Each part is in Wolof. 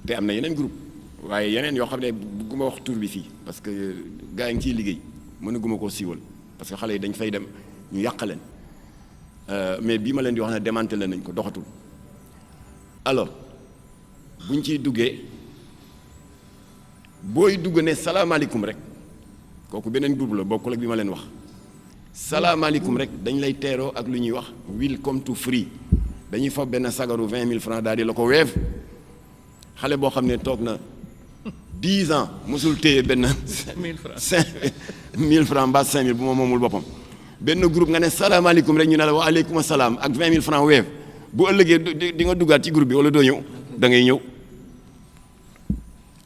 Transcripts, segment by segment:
te am na yeneen groupe waaye yeneen yoo xam ne bugguma wax tur bi fii parce que gars yi ngi ciy liggéey mënaguma koo siiwal parce que xale yi dañ fay dem ñu yàq leen mais bii ma leen di wax ne démantelé nañ ko doxatul. alors buñ ciy duggee booy dugg ne salaamaaleykum rek kooku beneen groupe la bokkul ak bi ma leen wax salaamaaleykum rek dañ lay teeroo ak lu ñuy wax welcome to free dañuy fab benn sagaru 20 000 francs daal di la ko weef xale boo xam ne toog na 10 ans mosul téye benn 5 000 francs mbaa 5 000 bu ma moomul boppam benn groupe nga ne salaamaaleykum rek ñu ne la wa aleykum salaam ak 20 000 francs weef bu ëllëgee di nga duggaat ci groupe bi wala doo ñëw da ngay ñëw.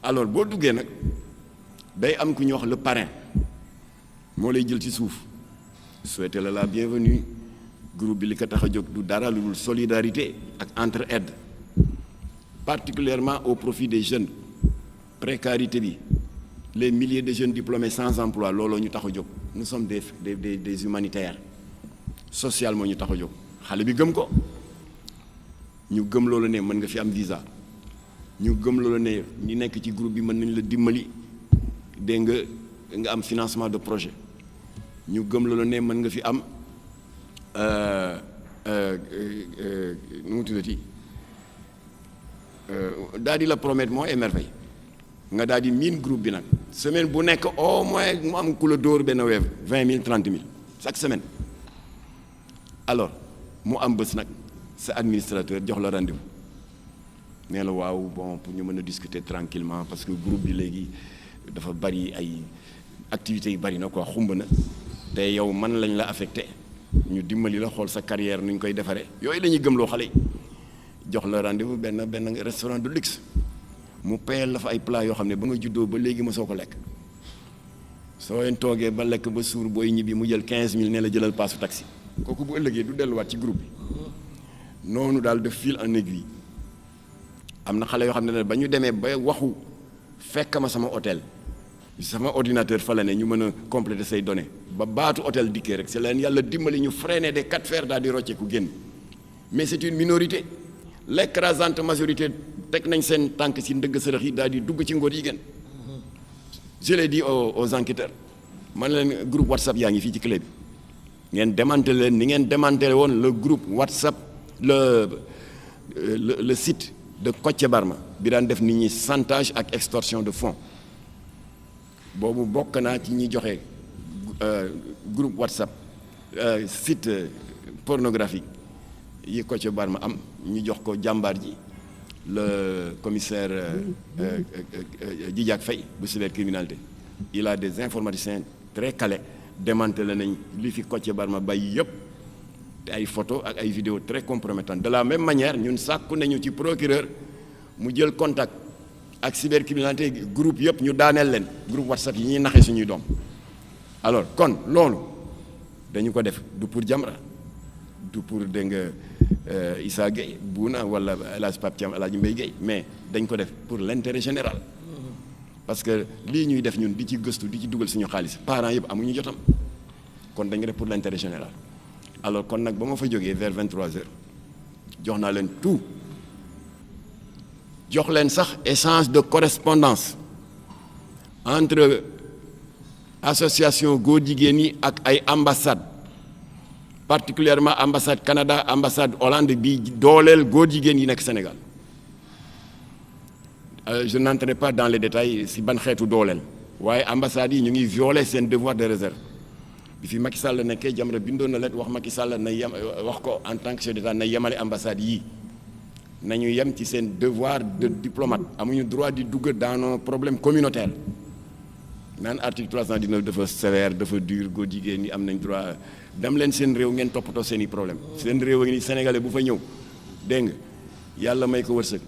alors boo duggee nag day am ku ñuy wax le parrain moo lay jël ci suuf souhaiter la bienvenue groupe bi li ko tax a jóg du dara lu dul solidarité ak entraide particulièrement au profit des jeunes précarité bi les milliers de jeunes diplômés sans emploi looloo ñu tax a jóg nous sommes des humanitaires social moo ñu tax a jóg xale bi gëm ko ñu gëm loolu ne mën nga fi am visa ñu gëm loolu ne ñi nekk ci groupe bi mën nañ la dimbali dégg nga am financement de projet ñu gëm loolu ne mën nga fi am nu mu tuddati daal di la promettre moo émerveille nga daal di miin groupe bi nag semaine bu nekk au moins mu am ku la dóor benn weef 20 000 30 000 chaque semaine alors mu am bés nag sa administrateur jox la rendez-vous nee la waaw bon pour ñu mën a discuter tranquillement parce que groupe bi léegi dafa bari ay activités yu bari na quoi xumb na te yow man lañ la affecté ñu dimbali la xool sa carrière nu ñu koy defaree yooyu la ñuy gëmloo xale yi jox la rendez-vous benn restaurant de luxe mu payal la fa ay plat yoo xam ne ba nga juddoo ba léegi ma soo ko lekk soo leen toogee ba lekk ba suur booy ñibbi mu jël 15 000 ne la jëlal paasu taxi kooku bu ëllëgee du delluwaat ci groupe bi noonu daal de fil en aiguille am na xale yoo xam ne ba ñu demee ba waxu fekk ma sama hôtel sama ordinateur fa la ne ñu mën a compléter say données ba baatu hôtel dikkee rek c'est leen yàlla dimbali ñu freiner des 4 fers daal di rocceeku génn mais c'est une minorité l'écrasante majorité teg nañ seen tànk ci ndëgg sërëx yi daal di dugg ci ngóor yi gën je l'ai dit aux enquêteurs man leen groupe WhatsApp yaa ngi fii ci clé bi ngeen démantelé leen ni ngeen démantelé woon le groupe WhatsApp le site de Kocc Barma bi daan def nit ñi chantage ak extorsion de fonds boobu bokk naa ci ñi joxe groupe WhatsApp site pornographique yi Kocc Barma am ñu jox ko jàmbaar ji le commissaire Djidiack Faye bu cybercriminalité il a des informaticiens très calés démantelé nañ li fi Kocc Barma bàyyi yëpp te ay photo ak ay vidéo très compromettantes de la même manière ñun sàkku nañu ci procureur mu jël contact ak cybercriminalité groupe yëpp ñu daaneel leen groupe WhatsApp yi ñuy naxee suñuy doom alors kon loolu dañu ko def du pour Jamra du pour dégg nga Issa Gueye Bouna wala El Hadj Pape Thiam El Hadj Mbaye Gueye mais dañ ko def pour l'intérêt général parce que lii ñuy def ñun di ci gëstu di ci dugal suñu xaalis parents yëpp amuñu jotam kon dañ ko def pour l'intérêt général alors kon nag ba ma fa jógee vers 23h jox naa leen tout jox leen sax échange de correspondance entre association góor jigéen yi ak ay ambassades particulièrement ambassade Canada ambassade Hollande bi dooleel góor jigéen yi nekk Sénégal je n'entrerai pas dans les détails si ban xeetu dooleel waaye ambassades yi ñu ngi violer seen devoir de réserve bi fi Macky Sall nekkee Jamra bindoon na leen wax Macky Sall na yem wax ko en tant que chef d'État na yemale ambassades yii nañu yem ci seen devoir de diplomate amuñu droit di dugg dans nos problèmes communautaires naan article 319 dafa sévère dafa dur góor jigéen ñi am nañ droit dem leen seen réew ngeen toppatoo seen i problème seen réew ak ni sénégalais bu fa ñëw dégg nga yàlla may ko wërsëg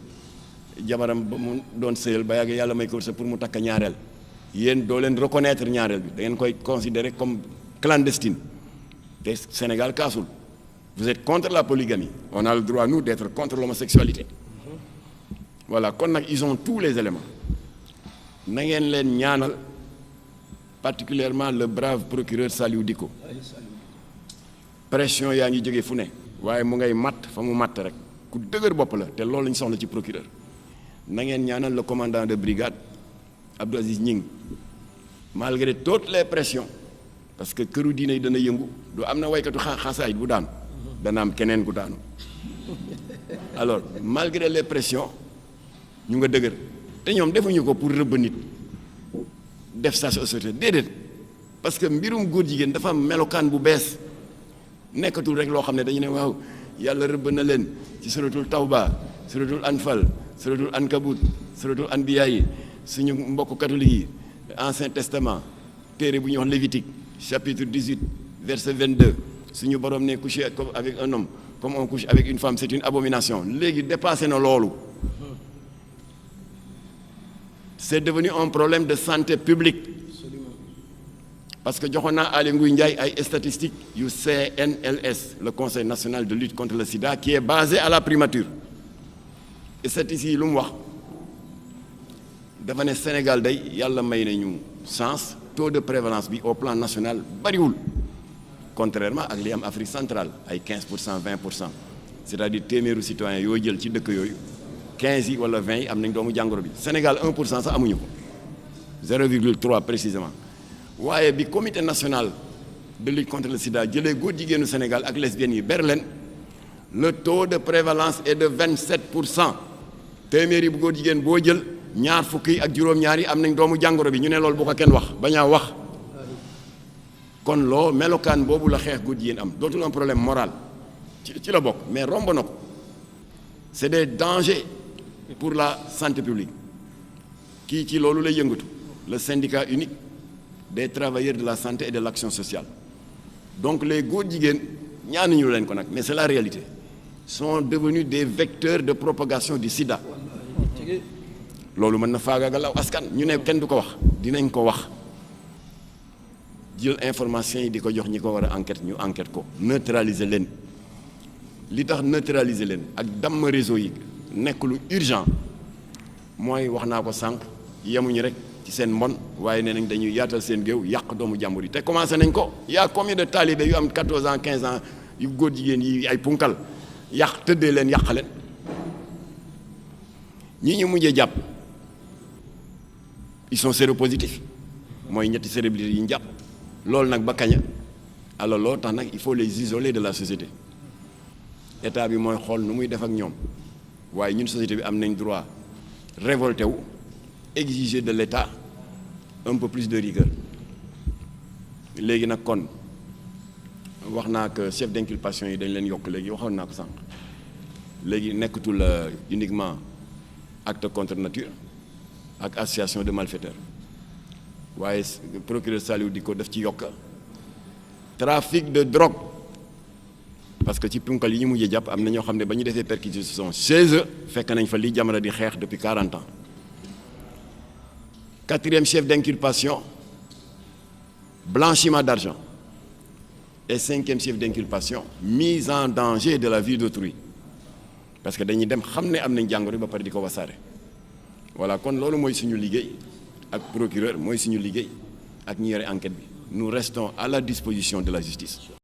jabaram ba mu doon sëyal ba yàgg yàlla may ko wërsëg pour mu takk ñaareel yéen doo leen reconnaître ñaareel bi da ngeen koy considérer comme clandestine te Sénégal kaasul vous êtes contre la polygamie on a le droit nous d'être contre l'homosexualité voilà kon nag ils ont tous les éléments na ngeen leen ñaanal particulièrement le brave procureur Saliou Dicko pression yaa ngi jógee fu ne waaye mu ngay matt fa mu matt rek ku dëgër bopp la te loolu lañ soxla ci procureur na ngeen ñaanal le commandant de brigade Abdou Aziz Ñing malgré toutes les pressions parce que këru diine yi dana yëngu du am na waykatu xasaayit bu daanu dana am keneen ku daanu alors malgré les pressions ñu nga dëgër te ñoom defuñu ko pour rëbb nit def sa société déedéet parce que mbirum góor jigéen dafa am melokaan bu bees nekkatul rek loo xam ne dañu ne waaw yàlla rëbb na leen ci suratul tawba suratul anfal suratul ankabut suratul anbiya yi suñu mbokk catholique yi ancien testament téere bu ñuy wax lévitique chapitre 18 verset 22 suñu borom ne coucher avec un homme comme on couche avec une femme c'est une abomination léegi dépassé na loolu c'est devenu un problème de santé publique parce que joxoon naa Aly Ngouille Ndiaye ay statistiques yu CNLS le Conseil national de lutte contre le sida qui est basé à la primature statistiques yi lu mu wax dafa ne Sénégal day yàlla may nañu chance taux de prévalence bi au plan national bariwul contrairement ak li am Afrique centrale ay 15% 20% c'est-à-dire téeméeru citoyens yoo jël ci dëkk yooyu 15 yi wala 20 yi am nañ doomu jàngoro bi Sénégal 1% sax amuñu ko 0,3 précisément waaye bi comité national de lutte contre le sida jëlee góor jigéenu Sénégal ak lesbiennes yi ber leen le taux de prévalence est de 27%. téeméeri bu góor jigéen boo jël ñaar fukki ak juróom-ñaar yi am nañ doomu jàngoro bi ñu ne loolu bu ko kenn wax bañaa wax kon loo melokaan boobu la xeex góor jigéen am dootul un problème moral ci la bokk mais romb na ko c'est des dangers pour la santé publique kii ci loolu lay yëngatu le syndicat unique des travailleurs de la santé et de l'action sociale donc les góor jigéen ñaanuñu leen ko nag mais c'est la réalité sont devenus des vecteurs de propagation du sida loolu mën na faagaagal aw askan ñu ne kenn du ko wax dinañ ko wax jël information yi di ko jox ñi ko war a enquête ñu enquête ko neutraliser leen li tax neutraliser leen ak damm réseau yi nekk lu urgent mooy wax naa ko sànq yemuñu rek ci seen mbon waaye nee nañ dañuy yaatal seen géew yàq doomu jàmbur yi te commencé nañ ko y a combien de talibé yu am 14 ans 15 ans yu góor jigéen yi ay punkal yàq tëddee leen yàq leen ñi ñu mujjee jàpp ils sont séropositifs mooy ñetti célébrités yi ñu jàpp loolu nag ba kaña alors loolu tax nag il faut les isoler de la société état bi mooy xool nu muy def ak ñoom waaye ñun société bi am nañ droit révolté wu exiger de l'état un peu plus de rigueur léegi nag kon wax naa que chef d'inculpation yi dañ leen yokk léegi waxoon naa ko sànq léegi nekkatul uniquement acte contre nature ak association de malfaiteurs waaye procureur Saliou di ko def ci yokk trafic de drogue parce que ci punkal yi ñu mujjee jàpp am na ñoo xam ne ba ñu defee perquisition chez eux fekk nañ fa li Jamra di xeex depuis 40 ans quatrième chef d'inculpation blanchiment d'argent et cinquième chef d'inculpation mise en danger de la vie d'autrui parce que dañuy dem xam ne am nañ jàngoro ba pare di ko wasaare voilà kon loolu mooy suñu liggéey ak procureur mooy suñu liggéey ak ñi yore enquête bi nous restons à la disposition de la justice